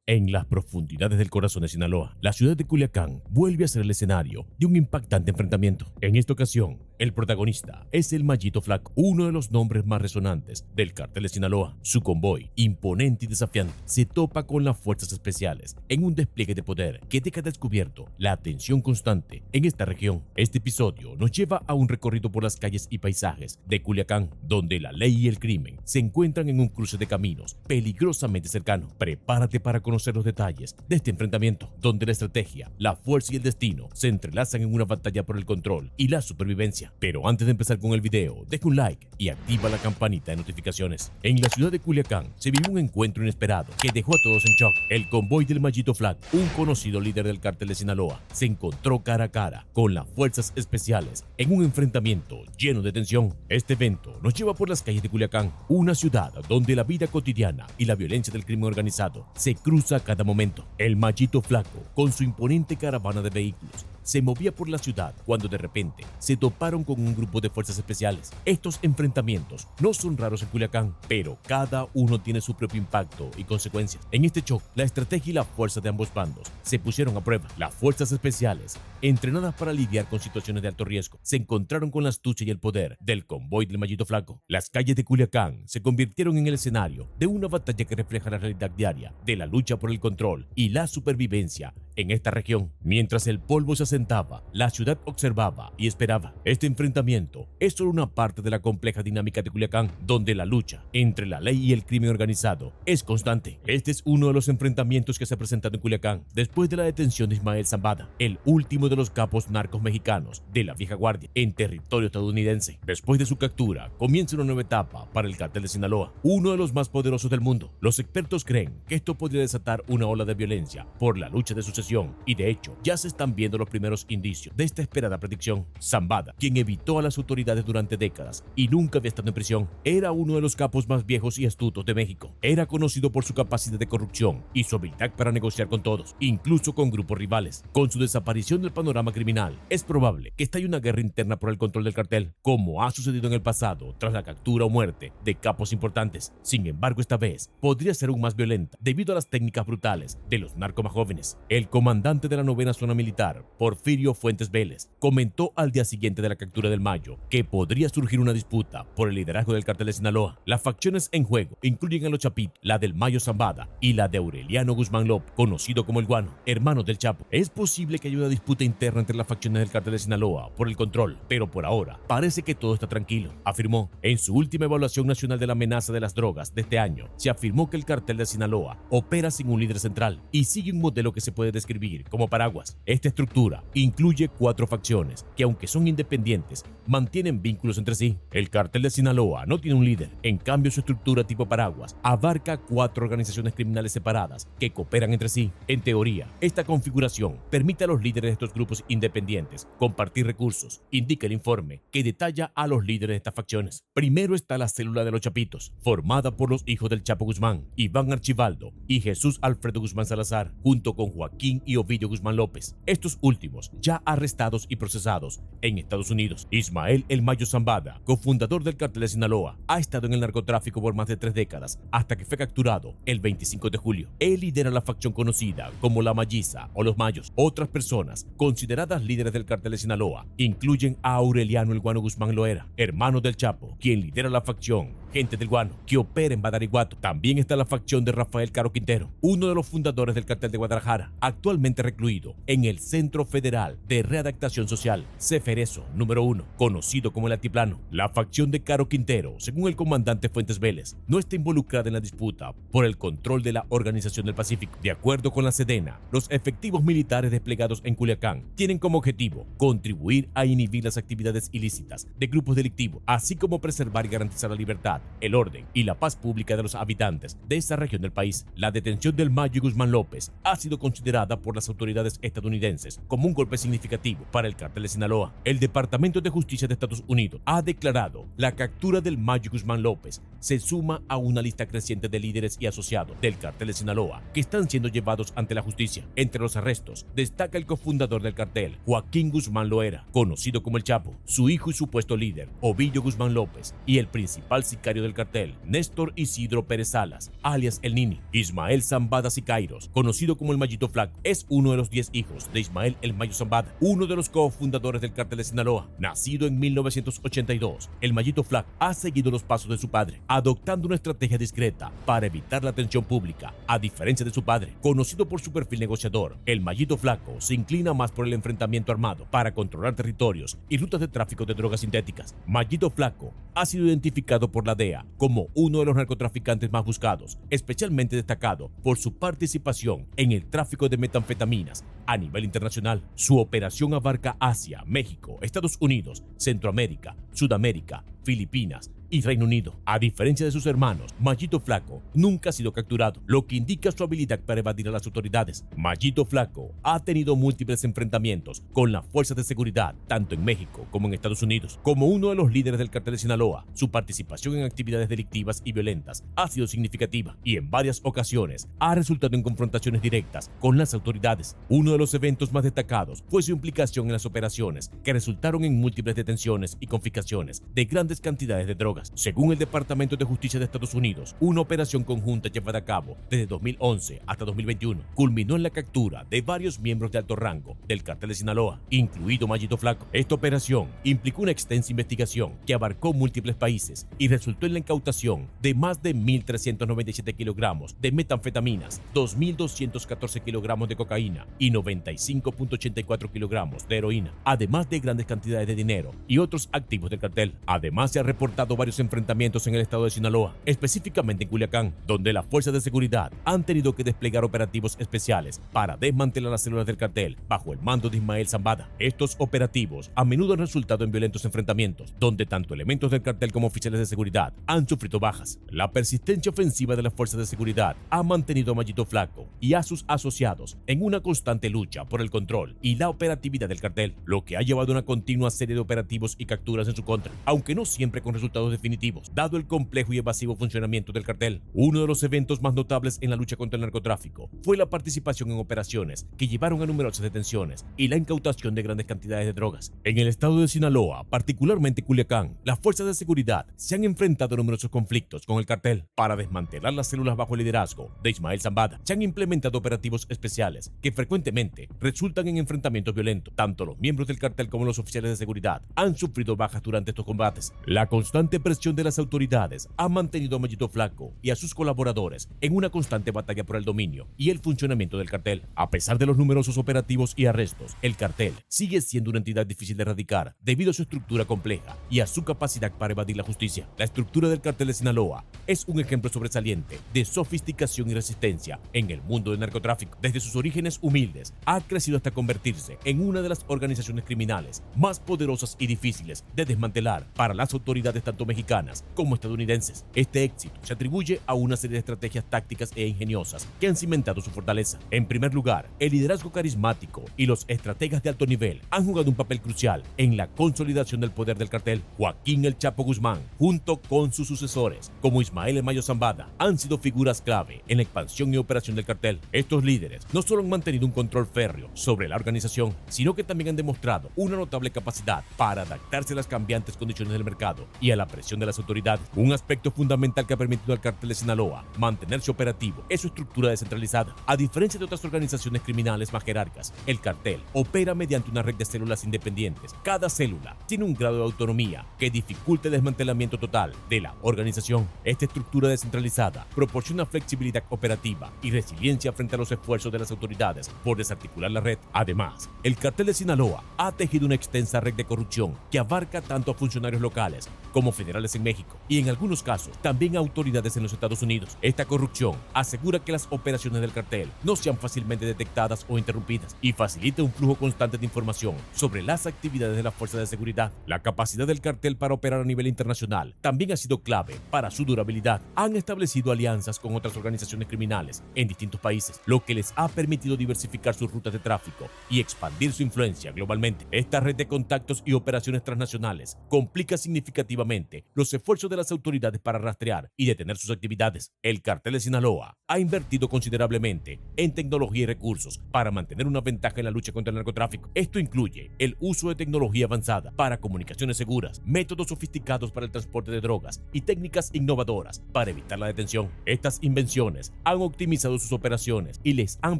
En las profundidades del corazón de Sinaloa, la ciudad de Culiacán vuelve a ser el escenario de un impactante enfrentamiento. En esta ocasión, el protagonista es el Mayito Flaco, uno de los nombres más resonantes del cártel de Sinaloa. Su convoy, imponente y desafiante, se topa con las fuerzas especiales en un despliegue de poder que deja descubierto la atención constante en esta región. Este episodio nos lleva a un recorrido por las calles y paisajes de Culiacán, donde la ley y el crimen se encuentran en un cruce de caminos peligrosamente cercano. Prepárate para conocer los detalles de este enfrentamiento, donde la estrategia, la fuerza y el destino se entrelazan en una batalla por el control y la supervivencia. Pero antes de empezar con el video, deja un like y activa la campanita de notificaciones. En la ciudad de Culiacán se vivió un encuentro inesperado que dejó a todos en shock. El convoy del Mayito Flaco, un conocido líder del cártel de Sinaloa, se encontró cara a cara con las fuerzas especiales en un enfrentamiento lleno de tensión. Este evento nos lleva por las calles de Culiacán, una ciudad donde la vida cotidiana y la violencia del crimen organizado se cruzan a cada momento. El Mayito Flaco, con su imponente caravana de vehículos, se movía por la ciudad cuando de repente se toparon con un grupo de fuerzas especiales. Estos enfrentamientos no son raros en Culiacán, pero cada uno tiene su propio impacto y consecuencias. En este choque, la estrategia y la fuerza de ambos bandos se pusieron a prueba. Las fuerzas especiales, entrenadas para lidiar con situaciones de alto riesgo, se encontraron con la astucia y el poder del convoy del Mayito Flaco. Las calles de Culiacán se convirtieron en el escenario de una batalla que refleja la realidad diaria de la lucha por el control y la supervivencia en esta región. Mientras el polvo se asentaba, la ciudad observaba y esperaba. Este enfrentamiento es solo una parte de la compleja dinámica de Culiacán, donde la lucha entre la ley y el crimen organizado es constante. Este es uno de los enfrentamientos que se ha presentado en Culiacán después de la detención de Ismael Zambada, el último de los capos narcos mexicanos de la vieja guardia en territorio estadounidense. Después de su captura, comienza una nueva etapa para el cártel de Sinaloa, uno de los más poderosos del mundo. Los expertos creen que esto podría desatar una ola de violencia por la lucha de sucesión, y de hecho ya se están viendo los primeros indicios de esta esperada predicción. Zambada, quien evitó a las autoridades durante décadas y nunca había estado en prisión, era uno de los capos más viejos y astutos de México. Era conocido por su capacidad de corrupción y su habilidad para negociar con todos, incluso con grupos rivales. Con su desaparición del panorama criminal, es probable que estalle una guerra interna por el control del cartel, como ha sucedido en el pasado tras la captura o muerte de capos importantes. Sin embargo, esta vez podría ser aún más violenta debido a las técnicas brutales de los narcos más jóvenes. El comandante de la 9ª zona militar, Porfirio Fuentes Vélez, comentó al día siguiente de la captura del Mayo que podría surgir una disputa por el liderazgo del cártel de Sinaloa. Las facciones en juego incluyen a los Chapitos, la del Mayo Zambada y la de Aureliano Guzmán López, conocido como el Guano, hermano del Chapo. Es posible que haya una disputa interna entre las facciones del cártel de Sinaloa por el control, pero por ahora parece que todo está tranquilo, afirmó. En su última evaluación nacional de la amenaza de las drogas de este año, se afirmó que el cártel de Sinaloa opera sin un líder central y sigue un modelo que se puede describir como paraguas. Esta estructura incluye 4 facciones que, aunque son independientes, mantienen vínculos entre sí. El cártel de Sinaloa no tiene un líder, en cambio su estructura tipo paraguas abarca 4 organizaciones criminales separadas que cooperan entre sí. En teoría, esta configuración permite a los líderes de estos grupos independientes compartir recursos, indica el informe que detalla a los líderes de estas facciones. Primero está la célula de los Chapitos, formada por los hijos del Chapo Guzmán, Iván Archibaldo y Jesús Alfredo Guzmán Salazar, junto con Joaquín y Ovidio Guzmán López, estos últimos ya arrestados y procesados en Estados Unidos. Ismael El Mayo Zambada, cofundador del cártel de Sinaloa, ha estado en el narcotráfico por más de 3 décadas hasta que fue capturado el 25 de julio. Él lidera la facción conocida como la Malliza o los Mayos. Otras personas consideradas líderes del cártel de Sinaloa incluyen a Aureliano El Guano Guzmán Loera, hermano del Chapo, quien lidera la facción Gente del Guano, que opera en Badaraguato. También está la facción de Rafael Caro Quintero, uno de los fundadores del cártel de Guadalajara, actualmente recluido en el Centro Federal de Readaptación Social, Ceferezo número 1, conocido como el Altiplano. La facción de Caro Quintero, según el comandante Fuentes Vélez, no está involucrada en la disputa por el control de la Organización del Pacífico. De acuerdo con la Sedena, los efectivos militares desplegados en Culiacán tienen como objetivo contribuir a inhibir las actividades ilícitas de grupos delictivos, así como preservar y garantizar la libertad, el orden y la paz pública de los habitantes de esa región del país. La detención del Mayo y Guzmán López ha sido considerada por las autoridades estadounidenses como un golpe significativo para el cártel de Sinaloa. El Departamento de Justicia de Estados Unidos ha declarado la captura del Mayo y Guzmán López se suma a una lista creciente de líderes y asociados del cártel de Sinaloa que están siendo llevados ante la justicia. Entre los arrestos destaca el cofundador del cartel, Joaquín Guzmán Loera, conocido como el Chapo, su hijo y supuesto líder, Ovidio Guzmán López, y el principal sicario sicario del cartel, Néstor Isidro Pérez Salas, alias El Nini. Ismael Zambada Sicairos, conocido como el Mallito Flaco, es uno de los 10 hijos de Ismael El Mayo Zambada, uno de los cofundadores del cartel de Sinaloa. Nacido en 1982, el Mallito Flaco ha seguido los pasos de su padre, adoptando una estrategia discreta para evitar la atención pública. A diferencia de su padre, conocido por su perfil negociador, el Mallito Flaco se inclina más por el enfrentamiento armado para controlar territorios y rutas de tráfico de drogas sintéticas. Mallito Flaco ha sido identificado por la DEA como uno de los narcotraficantes más buscados, especialmente destacado por su participación en el tráfico de metanfetaminas a nivel internacional. Su operación abarca Asia, México, Estados Unidos, Centroamérica, Sudamérica, Filipinas y Reino Unido. A diferencia de sus hermanos, Mallito Flaco nunca ha sido capturado, lo que indica su habilidad para evadir a las autoridades. Mallito Flaco ha tenido múltiples enfrentamientos con las fuerzas de seguridad, tanto en México como en Estados Unidos. Como uno de los líderes del cartel de Sinaloa, su participación en actividades delictivas y violentas ha sido significativa y en varias ocasiones ha resultado en confrontaciones directas con las autoridades. Uno de los eventos más destacados fue su implicación en las operaciones que resultaron en múltiples detenciones y confiscaciones de grandes cantidades de drogas. Según el Departamento de Justicia de Estados Unidos, una operación conjunta llevada a cabo desde 2011 hasta 2021 culminó en la captura de varios miembros de alto rango del cartel de Sinaloa, incluido Mallito Flaco. Esta operación implicó una extensa investigación que abarcó múltiples países y resultó en la incautación de más de 1.397 kilogramos de metanfetaminas, 2.214 kilogramos de cocaína y 95.84 kilogramos de heroína, además de grandes cantidades de dinero y otros activos del cartel. Además, se ha reportado varios enfrentamientos en el estado de Sinaloa, específicamente en Culiacán, donde las fuerzas de seguridad han tenido que desplegar operativos especiales para desmantelar las células del cartel bajo el mando de Ismael Zambada. Estos operativos a menudo han resultado en violentos enfrentamientos, donde tanto elementos del cartel como oficiales de seguridad han sufrido bajas. La persistencia ofensiva de las fuerzas de seguridad ha mantenido a Mallito Flaco y a sus asociados en una constante lucha por el control y la operatividad del cartel, lo que ha llevado a una continua serie de operativos y capturas en su contra, aunque no siempre con resultados definitivos, dado el complejo y evasivo funcionamiento del cartel. Uno de los eventos más notables en la lucha contra el narcotráfico fue la participación en operaciones que llevaron a numerosas detenciones y la incautación de grandes cantidades de drogas. En el estado de Sinaloa, particularmente Culiacán, las fuerzas de seguridad se han enfrentado a numerosos conflictos con el cartel. Para desmantelar las células bajo el liderazgo de Ismael Zambada, se han implementado operativos especiales que frecuentemente resultan en enfrentamientos violentos. Tanto los miembros del cartel como los oficiales de seguridad han sufrido bajas durante estos combates. La constante presión de las autoridades ha mantenido a Mallito Flaco y a sus colaboradores en una constante batalla por el dominio y el funcionamiento del cartel. A pesar de los numerosos operativos y arrestos, el cartel sigue siendo una entidad difícil de erradicar debido a su estructura compleja y a su capacidad para evadir la justicia. La estructura del cartel de Sinaloa es un ejemplo sobresaliente de sofisticación y resistencia en el mundo del narcotráfico. Desde sus orígenes humildes, ha crecido hasta convertirse en una de las organizaciones criminales más poderosas y difíciles de desmantelar para las autoridades tanto mexicanas como estadounidenses. Este éxito se atribuye a una serie de estrategias tácticas e ingeniosas que han cimentado su fortaleza. En primer lugar, el liderazgo carismático y los estrategas de alto nivel han jugado un papel crucial en la consolidación del poder del cartel. Joaquín El Chapo Guzmán, junto con sus sucesores, como Ismael El Mayo Zambada, han sido figuras clave en la expansión y operación del cartel. Estos líderes no solo han mantenido un control férreo sobre la organización, sino que también han demostrado una notable capacidad para adaptarse a las cambiantes condiciones del mercado y a la presión de las autoridades. Un aspecto fundamental que ha permitido al cartel de Sinaloa mantenerse operativo es su estructura descentralizada. A diferencia de otras organizaciones criminales más jerarcas, el cartel opera mediante una red de células independientes. Cada célula tiene un grado de autonomía que dificulta el desmantelamiento total de la organización. Esta estructura descentralizada proporciona flexibilidad operativa y resiliencia frente a los esfuerzos de las autoridades por desarticular la red. Además, el cartel de Sinaloa ha tejido una extensa red de corrupción que abarca tanto a funcionarios locales como federales en México y en algunos casos también a autoridades en los Estados Unidos. Esta corrupción asegura que las operaciones del cartel no sean fácilmente detectadas o interrumpidas y facilita un flujo constante de información sobre las actividades de las fuerzas de seguridad. La capacidad del cartel para operar a nivel internacional también ha sido clave para su durabilidad. Han establecido alianzas con otras organizaciones criminales en distintos países, lo que les ha permitido diversificar sus rutas de tráfico y expandir su influencia globalmente. Esta red de contactos y operaciones transnacionales complica significativamente fuertemente los esfuerzos de las autoridades para rastrear y detener sus actividades. El cartel de Sinaloa ha invertido considerablemente en tecnología y recursos para mantener una ventaja en la lucha contra el narcotráfico. Esto incluye el uso de tecnología avanzada para comunicaciones seguras, métodos sofisticados para el transporte de drogas y técnicas innovadoras para evitar la detención. Estas invenciones han optimizado sus operaciones y les han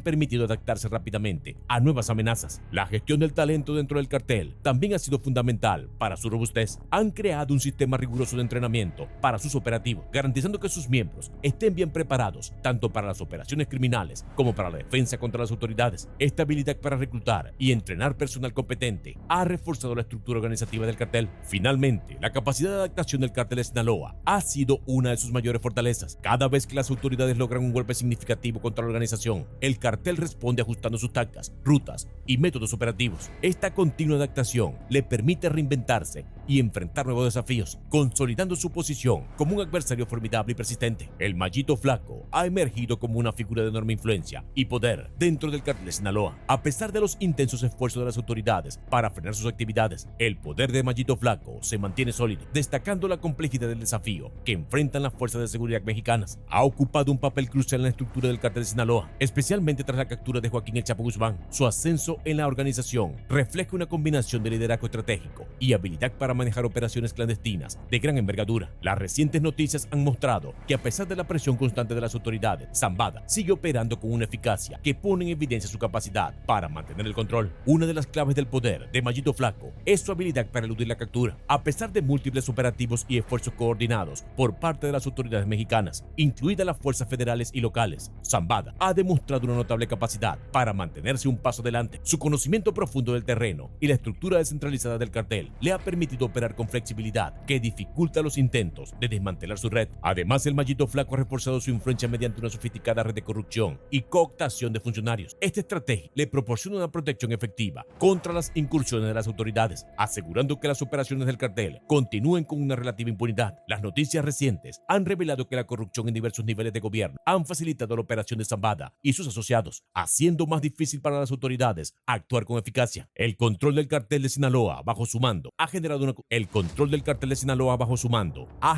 permitido adaptarse rápidamente a nuevas amenazas. La gestión del talento dentro del cartel también ha sido fundamental para su robustez. Han creado un sistema riguroso de entrenamiento para sus operativos, garantizando que sus miembros estén bien preparados tanto para las operaciones criminales como para la defensa contra las autoridades. Esta habilidad para reclutar y entrenar personal competente ha reforzado la estructura organizativa del cartel. Finalmente, la capacidad de adaptación del cartel de Sinaloa ha sido una de sus mayores fortalezas. Cada vez que las autoridades logran un golpe significativo contra la organización, el cartel responde ajustando sus tácticas, rutas y métodos operativos. Esta continua adaptación le permite reinventarse y enfrentar nuevos desafíos, consolidando su posición como un adversario formidable y persistente. El Mallito Flaco ha emergido como una figura de enorme influencia y poder dentro del cartel de Sinaloa. A pesar de los intensos esfuerzos de las autoridades para frenar sus actividades, el poder de Mallito Flaco se mantiene sólido, destacando la complejidad del desafío que enfrentan las fuerzas de seguridad mexicanas. Ha ocupado un papel crucial en la estructura del cartel de Sinaloa, especialmente tras la captura de Joaquín El Chapo Guzmán. Su ascenso en la organización refleja una combinación de liderazgo estratégico y habilidad para manejar operaciones clandestinas de gran envergadura. Las recientes noticias han mostrado que, a pesar de la presión constante de las autoridades, Zambada sigue operando con una eficacia que pone en evidencia su capacidad para mantener el control. Una de las claves del poder de Mallito Flaco es su habilidad para eludir la captura. A pesar de múltiples operativos y esfuerzos coordinados por parte de las autoridades mexicanas, incluidas las fuerzas federales y locales, Zambada ha demostrado una notable capacidad para mantenerse un paso adelante. Su conocimiento profundo del terreno y la estructura descentralizada del cartel le ha permitido operar con flexibilidad que dificulta los intentos de desmantelar su red. Además, el Mallito Flaco ha reforzado su influencia mediante una sofisticada red de corrupción y cooptación de funcionarios. Esta estrategia le proporciona una protección efectiva contra las incursiones de las autoridades, asegurando que las operaciones del cartel continúen con una relativa impunidad. Las noticias recientes han revelado que la corrupción en diversos niveles de gobierno han facilitado la operación de Zambada y sus asociados, haciendo más difícil para las autoridades actuar con eficacia. El control del cartel de Sinaloa bajo su mando ha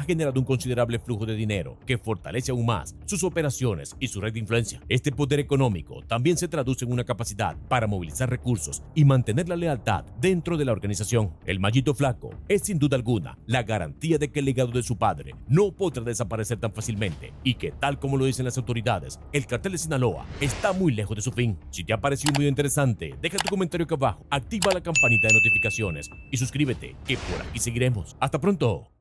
generado un considerable flujo de dinero que fortalece aún más sus operaciones y su red de influencia. Este poder económico también se traduce en una capacidad para movilizar recursos y mantener la lealtad dentro de la organización. El Mallito Flaco es sin duda alguna la garantía de que el legado de su padre no podrá desaparecer tan fácilmente y que, tal como lo dicen las autoridades, el cartel de Sinaloa está muy lejos de su fin. Si te ha parecido un video interesante, deja tu comentario acá abajo, activa la campanita de notificaciones y suscríbete, que por aquí seguiremos. ¡Hasta pronto!